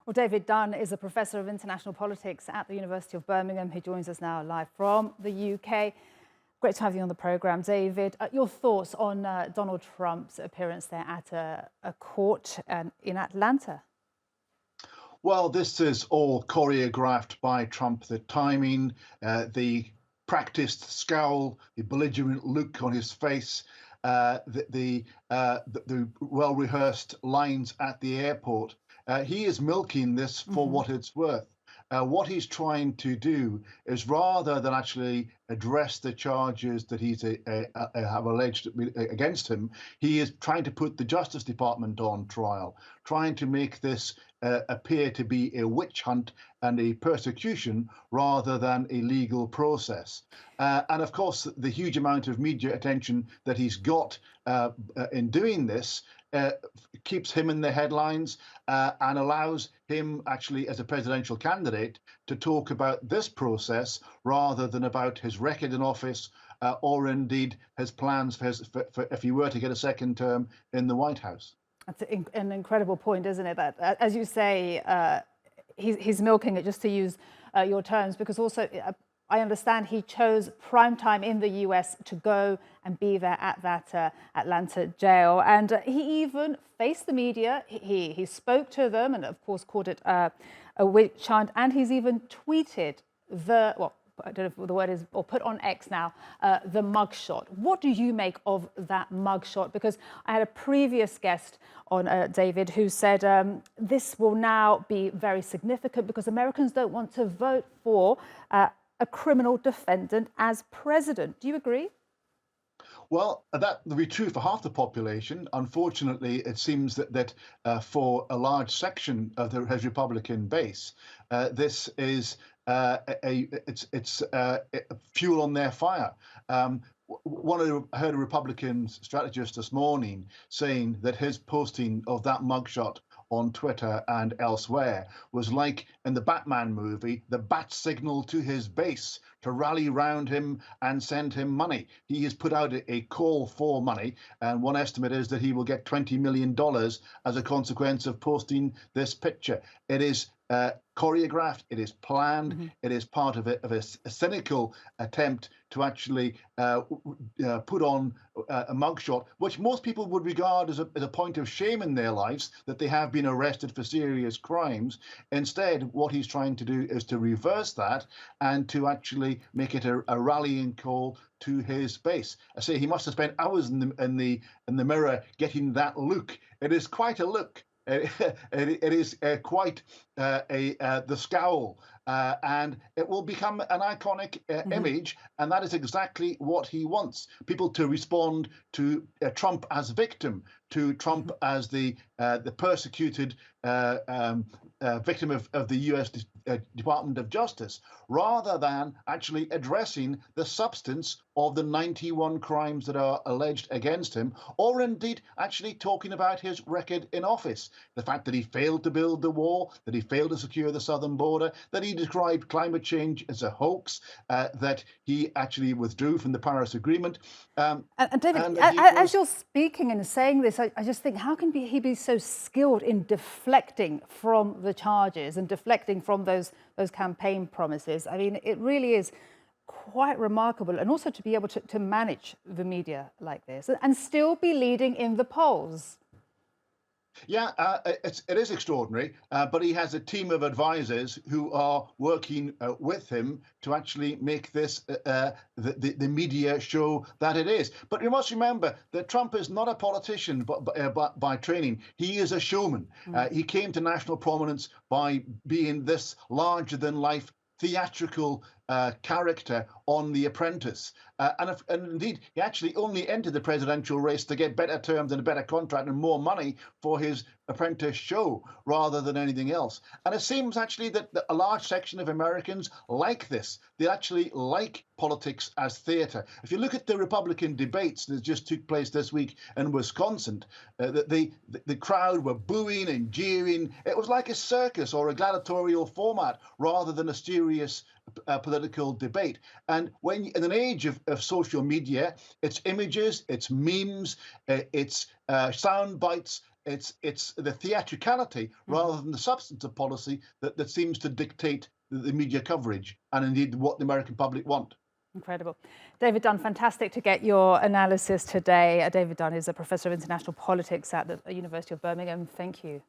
Well, David Dunn is a professor of international politics at the University of Birmingham, who joins us now live from the UK. Great to have you on the programme, David. Your thoughts on Donald Trump's appearance there at a court in Atlanta? Well, this is all choreographed by Trump. The timing, the practiced scowl, the belligerent look on his face, the well-rehearsed lines at the airport. He is milking this for what it's worth. What he's trying to do is, rather than actually address the charges that he's have alleged against him, he is trying to put the Justice Department on trial, trying to make this appear to be a witch hunt and a persecution rather than a legal process. And of course, the huge amount of media attention that he's got in doing this keeps him in the headlines and allows him actually, as a presidential candidate, to talk about this process rather than about his record in office or indeed his plans for if he were to get a second term in the White House. That's an incredible point, isn't it? That, as you say, he's milking it, just to use your terms, because also I understand he chose prime time in the US to go and be there at that Atlanta jail. And he even faced the media. He spoke to them and, of course, called it a witch hunt. And he's even tweeted I don't know if the word is, or put on X now, the mugshot. What do you make of that mugshot? Because I had a previous guest on, David, who said this will now be very significant because Americans don't want to vote for a criminal defendant as president. Do you agree? Well, that will be true for half the population. Unfortunately, it seems that for a large section of his Republican base, this is it's fuel on their fire. I heard a Republican strategist this morning saying that his posting of that mugshot on Twitter and elsewhere was like, in the Batman movie, the bat signal to his base to rally round him and send him money. He has put out a call for money, and one estimate is that he will get $20 million as a consequence of posting this picture. It is choreographed, it is planned, it is part of a cynical attempt to actually put on a mugshot, which most people would regard as a point of shame in their lives, that they have been arrested for serious crimes. Instead, what he's trying to do is to reverse that and to actually make it a rallying call to his base. I say he must have spent hours in the mirror getting that look. It is quite a look. It is quite the scowl, and it will become an iconic image, and that is exactly what he wants. People to respond to Trump as victim, to Trump as the persecuted victim of the US Department of Justice, rather than actually addressing the substance of the 91 crimes that are alleged against him, or indeed actually talking about his record in office. The fact that he failed to build the wall, that he failed to secure the southern border, that he described climate change as a hoax, that he actually withdrew from the Paris Agreement. And David, as you're speaking and saying this, I just think, how can he be so skilled in deflecting from the charges and deflecting from those campaign promises? I mean, it really is quite remarkable, and also to be able to manage the like this and still be leading in the polls. Yeah, it is extraordinary, but he has a team of advisors who are working with him to actually make this the media show that it is. But you must remember that Trump is not a politician by training. He is a showman. He came to national prominence by being this larger-than-life theatrical character on The Apprentice. And indeed, he actually only entered the presidential race to get better terms and a better contract and more money for his Apprentice show rather than anything else. And it seems actually that a large section of Americans like this. They actually like politics as theater. If you look at the Republican debates that just took place this week in Wisconsin, the crowd were booing and jeering. It was like a circus or a gladiatorial format rather than a serious political debate. And when in an age of social media, it's images, it's memes, it's sound bites, it's the theatricality rather than the substance of policy that seems to dictate the media coverage and indeed what the American public want. Incredible. David Dunn, fantastic to get your analysis today. David Dunn is a professor of international politics at the University of Birmingham. Thank you.